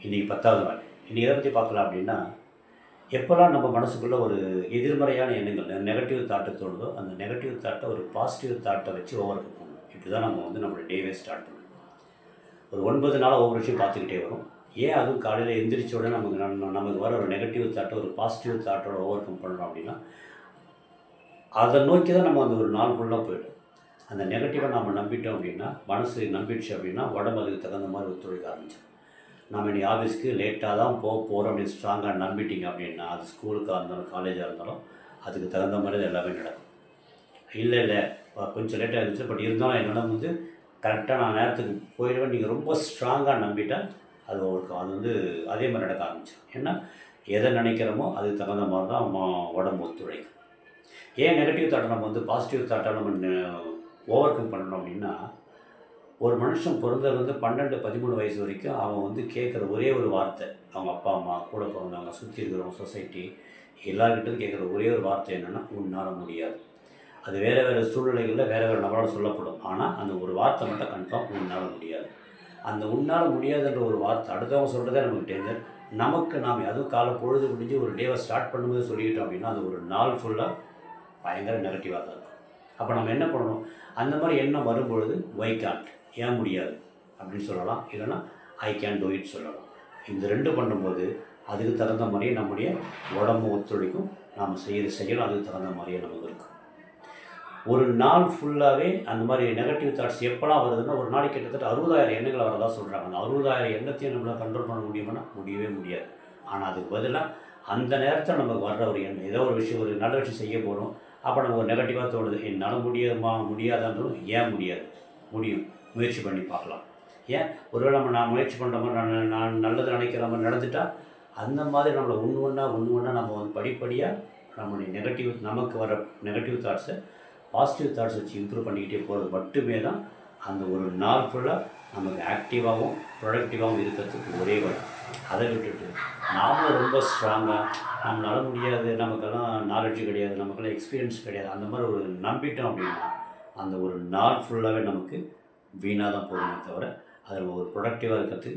இன்றைக்கி 10வது நாள். இன்றைக்கி எதை பற்றி பார்க்கலாம் அப்படின்னா, எப்போல்லாம் நம்ம மனசுக்குள்ளே ஒரு எதிர்மறையான எண்ணங்கள் நெகட்டிவ் தாட்டு தோணுதோ, அந்த நெகட்டிவ் தாட்டை ஒரு பாசிட்டிவ் தாட்டை வச்சு ஓவர் கம் பண்ணணும். இப்படி தான் நம்ம நம்மளோட டேவே ஸ்டார்ட் பண்ணணும். ஒரு 9 நாளாக ஒவ்வொரு விஷயம் பார்த்துக்கிட்டே வரும். ஏன் அதுவும் காலையில் எந்திரிச்ச உடனே நமக்கு வர ஒரு நெகட்டிவ் தாட்டை ஒரு பாசிட்டிவ் தாட்டோட ஓவர் கம் பண்ணுறோம் அப்படின்னா, அதை நோக்கி தான் நம்ம அந்த ஒரு நாள் ஃபுல்லாக போய்டும். அந்த நெகட்டிவாக நம்ம நம்பிட்டோம் அப்படின்னா, மனசு நம்பிடுச்சு அப்படின்னா, உடம்பு அதுக்கு தகுந்த மாதிரி ஒத்துழைக்க ஆரம்பிச்சிடும். நம்ம இன்றைக்கி ஆஃபீஸ்க்கு லேட்டாக தான் போகிறோம் அப்படின்னு ஸ்ட்ராங்காக நம்பிட்டீங்க அப்படின்னா, அது ஸ்கூலுக்காக இருந்தாலும் காலேஜாக இருந்தாலும் அதுக்கு தகுந்த மாதிரி தான் எல்லாமே நடக்கும். இல்லை கொஞ்சம் லேட்டாக இருந்துச்சு, பட் இருந்தாலும் என்னால் கரெக்டாக நான் நேரத்துக்கு போயிடுவேன் நீங்கள் ரொம்ப ஸ்ட்ராங்காக நம்பிட்டால் அது அது அதே மாதிரி நடக்க ஆரம்பிச்சிடும். ஏன்னா எதை நினைக்கிறோமோ அதுக்கு தகுந்த மாதிரி தான் உடம்பு ஒத்துழைக்கும். ஏன் நெகட்டிவ் தாட்டை நம்ம பாசிட்டிவ் தாட்டை நம்ம ஓவர் கம் பண்ணணும் அப்படின்னா, ஒரு மனுஷன் பிறந்ததுலேருந்து 12-13 வயசு வரைக்கும் அவன் கேட்குற ஒரே ஒரு வார்த்தை, அவங்க அப்பா அம்மா கூட பிறந்தவங்க சுற்றி இருக்கிறவங்க சொசைட்டி எல்லாருக்கிட்டும் கேட்குற ஒரே ஒரு வார்த்தை என்னென்னா, உன்னால் முடியாது. அது வேறு சூழ்நிலைகளில் வேறு நபரால் சொல்லப்படும். ஆனால் அந்த ஒரு வார்த்தை மட்டும் கன்ஃபார்ம், உன்னால் முடியாது. அந்த உன்னால் முடியாதுன்ற ஒரு வார்த்தை அடுத்தவங்க சொல்கிறதே நமக்கு டேஞ்சர். நமக்கு நாம் அதுவும் காலை பொழுது முடிஞ்சு ஒரு டேவை ஸ்டார்ட் பண்ணும்போது சொல்லிக்கிட்டோம் அப்படின்னா, அது ஒரு நாள் ஃபுல்லாக பயங்கர நெகட்டிவாக தான் இருக்கும். அப்போ நம்ம என்ன பண்ணணும், அந்த மாதிரி எண்ணம் வரும்பொழுது வை காண்ட், ஏன் முடியாது அப்படின்னு சொல்லலாம். இல்லைன்னா ஐ கேன் டூ இட் சொல்லலாம். இந்த 2 பண்ணும்போது அதுக்கு தகுந்த மாதிரியே நம்முடைய உடம்பு ஒத்துழைக்கும். நாம் செய்கிற செயலும் அதுக்கு தகுந்த மாதிரியே நமக்கு இருக்கும். ஒரு நாள் ஃபுல்லாகவே அந்த மாதிரி நெகட்டிவ் தாட்ஸ் எப்போலாம் வருதுன்னா, ஒரு நாளைக்கு கிட்டத்தட்ட 60,000 எண்ணங்கள் வரதா சொல்கிறாங்க. அந்த 60,000 எண்ணத்தையும் நம்மளால் கண்ட்ரோல் பண்ண முடியுமானா முடியவே முடியாது. ஆனால் அதுக்கு பதிலாக அந்த நேரத்தில் நமக்கு வர்ற ஒரு எண்ணம், ஏதோ ஒரு விஷயம், ஒரு நல்ல விஷயம் செய்ய போகிறோம், அப்போ நமக்கு ஒரு நெகட்டிவாக தோணுது, என்னால் முடியாதான்றது. ஏன் முடியாது, முடியும், முயற்சி பண்ணி பார்க்கலாம். ஏன் ஒருவேளை நான் முயற்சி பண்ணுற மாதிரி நான் நல்லது நினைக்கிற மாதிரி நடந்துட்டால், அந்த மாதிரி நம்மளை ஒன்று ஒன்றா நம்ம படிப்படியாக நம்மளுடைய நமக்கு வர நெகட்டிவ் தாட்ஸை பாசிட்டிவ் தாட்ஸ் வச்சு இம்ப்ரூவ் பண்ணிக்கிட்டே போகிறது மட்டுமே தான் அந்த ஒரு நாள் ஃபுல்லாக நமக்கு ஆக்டிவாகவும் ப்ரொடக்டிவாகவும் இருக்கிறதுக்கு ஒரே வழி. அதை விட்டுட்டு நாமளும் ரொம்ப ஸ்ட்ராங்காக நம்மளால் முடியாது, நமக்கெல்லாம் நாலேஜ் கிடையாது, நமக்கெல்லாம் எக்ஸ்பீரியன்ஸ் கிடையாது, அந்த மாதிரி ஒரு நம்பிட்டோம் அப்படின்னா, அந்த ஒரு நாள் ஃபுல்லாகவே நமக்கு வீணாக தான் போகணுமே தவிர அதில் ஒரு ப்ரொடக்டிவாக இருக்கிறதுக்கு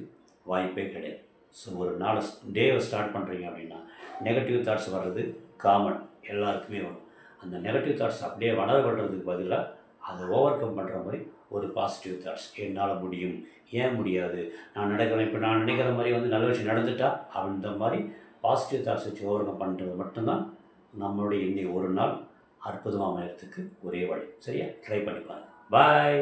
வாய்ப்பே கிடையாது. ஸோ ஒரு நாளை டேவை ஸ்டார்ட் பண்ணுறீங்க அப்படின்னா, நெகட்டிவ் தாட்ஸ் வர்றது காமன், எல்லாருக்குமே வரும். அந்த நெகட்டிவ் தாட்ஸ் அப்படியே வளர்கிறதுக்கு பதிலாக அதை ஓவர் கம் பண்ணுற மாதிரி ஒரு பாசிட்டிவ் தாட்ஸ், என்னால் முடியும், ஏன் முடியாது, நான் நினைக்கிற மாதிரி நல்ல விஷயம் நடந்துட்டால் அந்த மாதிரி பாசிட்டிவ் தாட்ஸ் வச்சு ஓவர் கம் பண்ணுறது மட்டும்தான் நம்மளுடைய இன்னைக்கு ஒரு நாள் அற்புதமாக அமையறதுக்கு ஒரே வழி. சரியா, ட்ரை பண்ணி பாருங்கள். பாய்.